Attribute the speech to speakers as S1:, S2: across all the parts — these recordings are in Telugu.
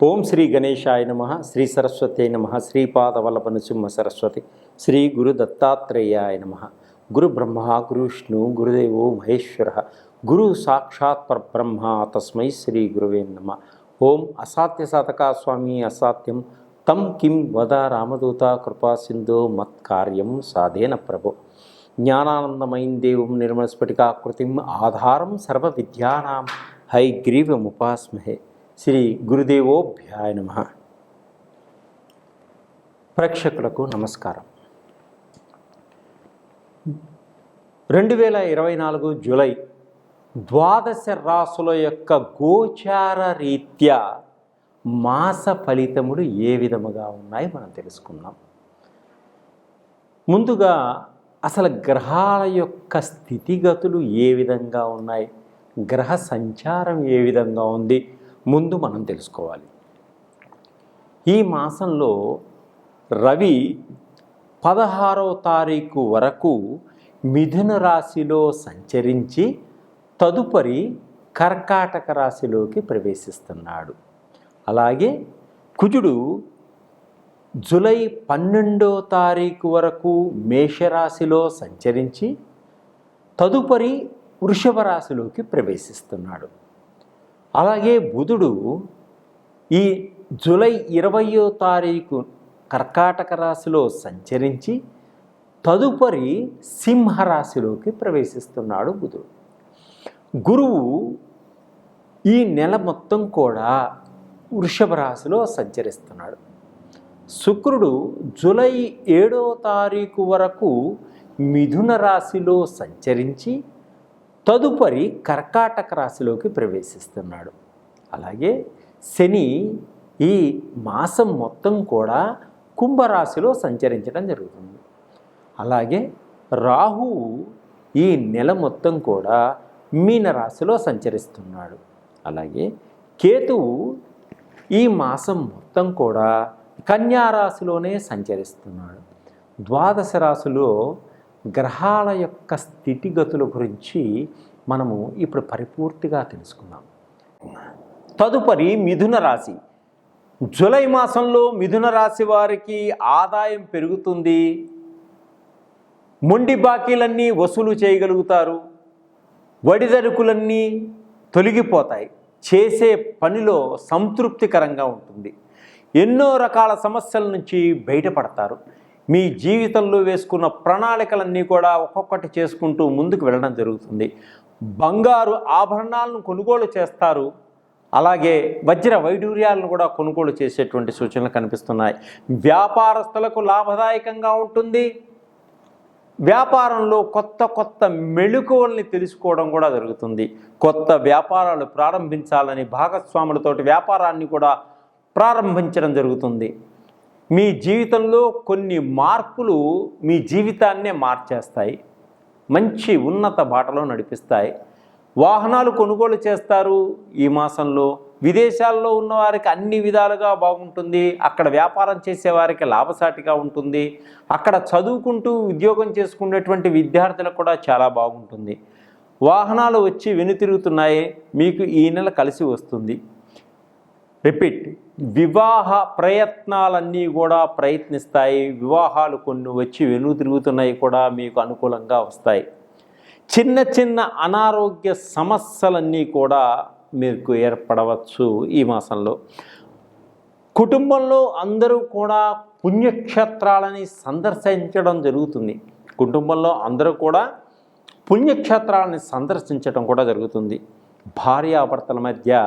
S1: ఓం శ్రీ గణేశాయ నమ, శ్రీ సరస్వతి నమ, శ్రీపాదవల్లభ నృసింహ సరస్వతి, శ్రీ గురు దత్తాత్రేయాయ నమ. గురు బ్రహ్మ గురు విష్ణు గురుదేవో మహేశ్వర, గురు సాక్షాత్ పరబ్రహ్మ తస్మై శ్రీ గురువే నమ. ఓం అసాధ్య సాధకా స్వామి అసాధ్యం తం కిం వద రామదూత కృపా సింధో మత్కార్యం సాధేన ప్రభో. జ్ఞానానందమయం దేవం నిర్మలస్ఫటికాకృతిం ఆధారం సర్వ విద్యానాం హైగ్రీవముపాస్మహే. శ్రీ గురుదేవోభ్యాయ నమః. ప్రేక్షకులకు నమస్కారం. 2024 జూలై ద్వాదశ రాశుల యొక్క గోచార రీత్యా మాస ఫలితములు ఏ విధముగా ఉన్నాయి మనం తెలుసుకుందాం. ముందుగా అసలు గ్రహాల యొక్క స్థితిగతులు ఏ విధంగా ఉన్నాయి, గ్రహ సంచారం ఏ విధంగా ఉంది ముందు మనం తెలుసుకోవాలి. ఈ మాసంలో రవి 16వ తారీఖు వరకు మిథున రాశిలో సంచరించి తదుపరి కర్కాటక రాశిలోకి ప్రవేశిస్తున్నాడు. అలాగే కుజుడు జూలై 12వ తారీఖు వరకు మేషరాశిలో సంచరించి తదుపరి వృషభ రాశిలోకి ప్రవేశిస్తున్నాడు. అలాగే బుధుడు ఈ జూలై 20వ తారీఖు కర్కాటక రాశిలో సంచరించి తదుపరి సింహరాశిలోకి ప్రవేశిస్తున్నాడు బుధుడు. గురువు ఈ నెల మొత్తం కూడా వృషభ రాశిలో సంచరిస్తున్నాడు. శుక్రుడు జూలై 7వ తారీఖు వరకు మిథున రాశిలో సంచరించి తదుపరి కర్కాటక రాశిలోకి ప్రవేశిస్తున్నాడు. అలాగే శని ఈ మాసం మొత్తం కూడా కుంభరాశిలో సంచరించడం జరుగుతుంది. అలాగే రాహువు ఈ నెల మొత్తం కూడా మీనరాశిలో సంచరిస్తున్నాడు. అలాగే కేతువు ఈ మాసం మొత్తం కూడా కన్యారాశిలోనే సంచరిస్తున్నాడు. ద్వాదశ రాశిలో గ్రహాల యొక్క స్థితిగతుల గురించి మనము ఇప్పుడు పరిపూర్తిగా తెలుసుకుందాం. తదుపరి మిథున రాశి. జూలై మాసంలో మిథున రాశి వారికి ఆదాయం పెరుగుతుంది, మొండి బాకీలన్నీ వసూలు చేయగలుగుతారు, వడిదరుకులన్నీ తొలగిపోతాయి, చేసే పనిలో సంతృప్తికరంగా ఉంటుంది, ఎన్నో రకాల సమస్యల నుంచి బయటపడతారు. మీ జీవితంలో వేసుకున్న ప్రణాళికలన్నీ కూడా ఒక్కొక్కటి చేసుకుంటూ ముందుకు వెళ్ళడం జరుగుతుంది. బంగారు ఆభరణాలను కొనుగోలు చేస్తారు. అలాగే వజ్ర వైడూర్యాలను కూడా కొనుగోలు చేసేటువంటి సూచనలు కనిపిస్తున్నాయి. వ్యాపారస్తులకు లాభదాయకంగా ఉంటుంది. వ్యాపారంలో కొత్త మెళుకువల్ని తెలుసుకోవడం కూడా జరుగుతుంది. కొత్త వ్యాపారాలు ప్రారంభించాలని భాగస్వాములతోటి వ్యాపారాన్ని కూడా ప్రారంభించడం జరుగుతుంది. మీ జీవితంలో కొన్ని మార్పులు మీ జీవితాన్నే మార్చేస్తాయి, మంచి ఉన్నత బాటలో నడిపిస్తాయి. వాహనాలు కొనుగోలు చేస్తారు. ఈ మాసంలో విదేశాల్లో ఉన్నవారికి అన్ని విధాలుగా బాగుంటుంది. అక్కడ వ్యాపారం చేసేవారికి లాభసాటిగా ఉంటుంది. అక్కడ చదువుకుంటూ ఉద్యోగం చేసుకునేటువంటి విద్యార్థులకు కూడా చాలా బాగుంటుంది. వాహనాలు వచ్చి వెనుతిరుగుతున్నాయి, మీకు ఈ నెల కలిసి వస్తుంది. రిపీట్, వివాహ ప్రయత్నాలన్నీ కూడా ప్రయత్నిస్తాయి. వివాహాలు కొన్ని వచ్చి వెనుతిరుగుతున్నాయి కూడా మీకు అనుకూలంగా వస్తాయి. చిన్న అనారోగ్య సమస్యలన్నీ కూడా మీకు ఏర్పడవచ్చు ఈ మాసంలో. కుటుంబంలో అందరూ కూడా పుణ్యక్షేత్రాలని సందర్శించడం జరుగుతుంది. కుటుంబంలో అందరూ కూడా పుణ్యక్షేత్రాలని సందర్శించడం కూడా జరుగుతుంది. భార్యాభర్తల మధ్య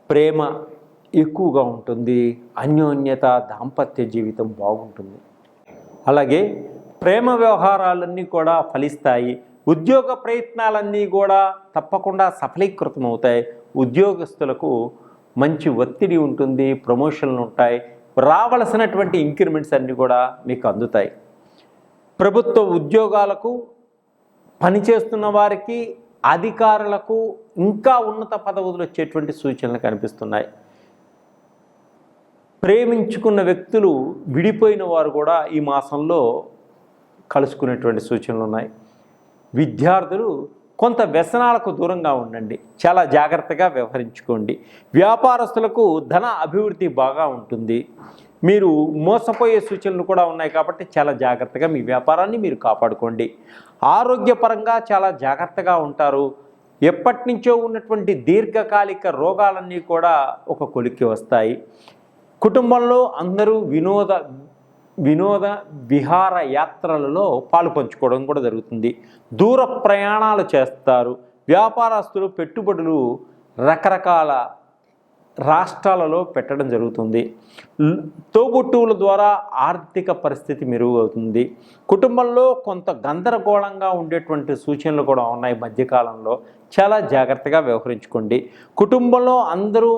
S1: ప్రేమ ఎక్కువగా ఉంటుంది. అన్యోన్యత, దాంపత్య జీవితం బాగుంటుంది. అలాగే ప్రేమ వ్యవహారాలన్నీ కూడా ఫలిస్తాయి. ఉద్యోగ ప్రయత్నాలన్నీ కూడా తప్పకుండా సఫలీకృతం అవుతాయి. ఉద్యోగస్తులకు మంచి ఒత్తిడి ఉంటుంది, ప్రమోషన్లు ఉంటాయి, రావలసినటువంటి ఇంక్రిమెంట్స్ అన్నీ కూడా మీకు అందుతాయి. ప్రభుత్వ ఉద్యోగాలకు పనిచేస్తున్న వారికి, అధికారులకు ఇంకా ఉన్నత పదవులు వచ్చేటువంటి సూచనలు కనిపిస్తున్నాయి. ప్రేమించుకున్న వ్యక్తులు విడిపోయిన వారు కూడా ఈ మాసంలో కలుసుకునేటువంటి సూచనలు ఉన్నాయి. విద్యార్థులు కొంత వ్యసనాలకు దూరంగా ఉండండి, చాలా జాగ్రత్తగా వ్యవహరించుకోండి. వ్యాపారస్తులకు ధన అభివృద్ధి బాగా ఉంటుంది. మీరు మోసపోయే సూచనలు కూడా ఉన్నాయి కాబట్టి చాలా జాగ్రత్తగా మీ వ్యాపారాన్ని మీరు కాపాడుకోండి. ఆరోగ్యపరంగా చాలా జాగ్రత్తగా ఉంటారు. ఎప్పటి నుంచో ఉన్నటువంటి దీర్ఘకాలిక రోగాలన్నీ కూడా ఒక కొలిక్కి వస్తాయి. కుటుంబంలో అందరూ వినోద విహార యాత్రలలో పాలు పంచుకోవడం కూడా జరుగుతుంది. దూర ప్రయాణాలు చేస్తారు. వ్యాపారస్తులు పెట్టుబడులు రకరకాల రాష్ట్రాలలో పెట్టడం జరుగుతుంది. తోబుట్టువుల ద్వారా ఆర్థిక పరిస్థితి మెరుగవుతుంది. కుటుంబంలో కొంత గందరగోళంగా ఉండేటువంటి సూచనలు కూడా ఉన్నాయి. మధ్యకాలంలో చాలా జాగ్రత్తగా వ్యవహరించుకోండి. కుటుంబంలో అందరూ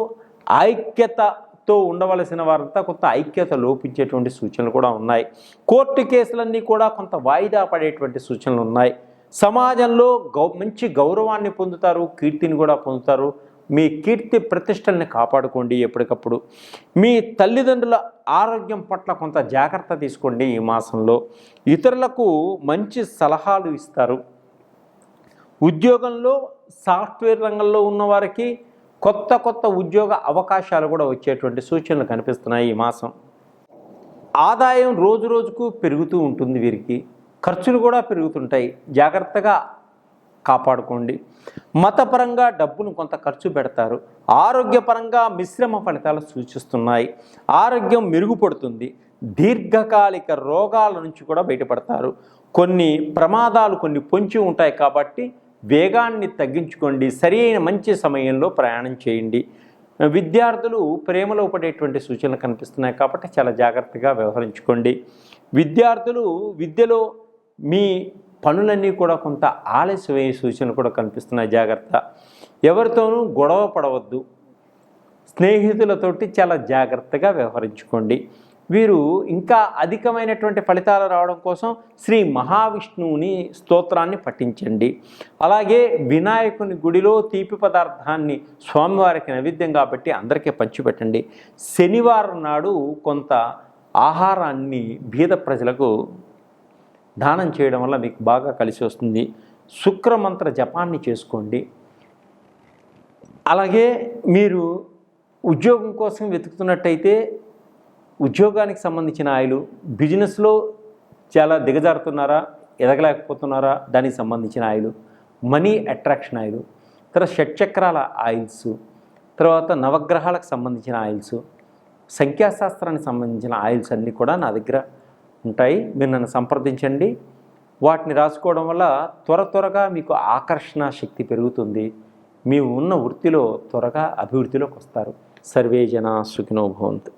S1: ఐక్యతతో ఉండవలసిన వారంతా కొంత ఐక్యత లోపించేటువంటి సూచనలు కూడా ఉన్నాయి. కోర్టు కేసులన్నీ కూడా కొంత వాయిదా పడేటువంటి సూచనలు ఉన్నాయి. సమాజంలో మంచి గౌరవాన్ని పొందుతారు, కీర్తిని కూడా పొందుతారు. మీ కీర్తి ప్రతిష్టల్ని కాపాడుకోండి. ఎప్పటికప్పుడు మీ తల్లిదండ్రుల ఆరోగ్యం పట్ల కొంత జాగ్రత్త తీసుకోండి. ఈ మాసంలో ఇతరులకు మంచి సలహాలు ఇస్తారు. ఉద్యోగంలో సాఫ్ట్వేర్ రంగంలో ఉన్నవారికి కొత్త ఉద్యోగ అవకాశాలు కూడా వచ్చేటువంటి సూచనలు కనిపిస్తున్నాయి. ఈ మాసం ఆదాయం రోజు రోజుకు పెరుగుతూ ఉంటుంది. వీరికి ఖర్చులు కూడా పెరుగుతుంటాయి. జాగ్రత్తగా కాపాడుకోండి. మతపరంగా డబ్బును కొంత ఖర్చు పెడతారు. ఆరోగ్యపరంగా మిశ్రమ ఫలితాలు సూచిస్తున్నాయి. ఆరోగ్యం మెరుగుపడుతుంది. దీర్ఘకాలిక రోగాల నుంచి కూడా బయటపడతారు. కొన్ని ప్రమాదాలు కొన్ని పొంచి ఉంటాయి కాబట్టి వేగాన్ని తగ్గించుకోండి. సరైన మంచి సమయంలో ప్రయాణం చేయండి. విద్యార్థులు ప్రేమలో పడేటువంటి సూచనలు కనిపిస్తున్నాయి కాబట్టి చాలా జాగ్రత్తగా వ్యవహరించుకోండి. విద్యార్థులు విద్యలో మీ పనులన్నీ కూడా కొంత ఆలస్యమయ్యే సూచనలు కూడా కనిపిస్తున్నాయి. జాగ్రత్త. ఎవరితోనూ గొడవ పడవద్దు. స్నేహితులతోటి చాలా జాగ్రత్తగా వ్యవహరించుకోండి. వీరు ఇంకా అధికమైనటువంటి ఫలితాలు రావడం కోసం శ్రీ మహావిష్ణువుని స్తోత్రాన్ని పఠించండి. అలాగే వినాయకుని గుడిలో తీపి పదార్థాన్ని స్వామివారికి నైవేద్యంగా పెట్టి అందరికీ పంచిపెట్టండి. శనివారం నాడు కొంత ఆహారాన్ని బీద ప్రజలకు దానం చేయడం వల్ల మీకు బాగా కలిసి వస్తుంది. శుక్రమంత్ర జపాన్ని చేసుకోండి. అలాగే మీరు ఉద్యోగం కోసం వెతుకుతున్నట్టయితే ఉద్యోగానికి సంబంధించిన ఆయిలు, బిజినెస్లో చాలా దిగజారుతున్నారా, ఎదగలేకపోతున్నారా, దానికి సంబంధించిన ఆయిలు, మనీ అట్రాక్షన్ ఆయిలు, తర్వాత షట్చక్రాల ఆయిల్స్, తర్వాత నవగ్రహాలకు సంబంధించిన ఆయిల్స్, సంఖ్యాశాస్త్రానికి సంబంధించిన ఆయిల్స్ అన్నీ కూడా నా దగ్గర ఉంటాయి. మీరు నన్ను సంప్రదించండి. వాటిని రాసుకోవడం వల్ల త్వరగా మీకు ఆకర్షణ శక్తి పెరుగుతుంది. మీ ఉన్న వృత్తిలో త్వరగా అభివృద్ధిలోకి వస్తారు. సర్వే జనా సుఖినో భవంతు.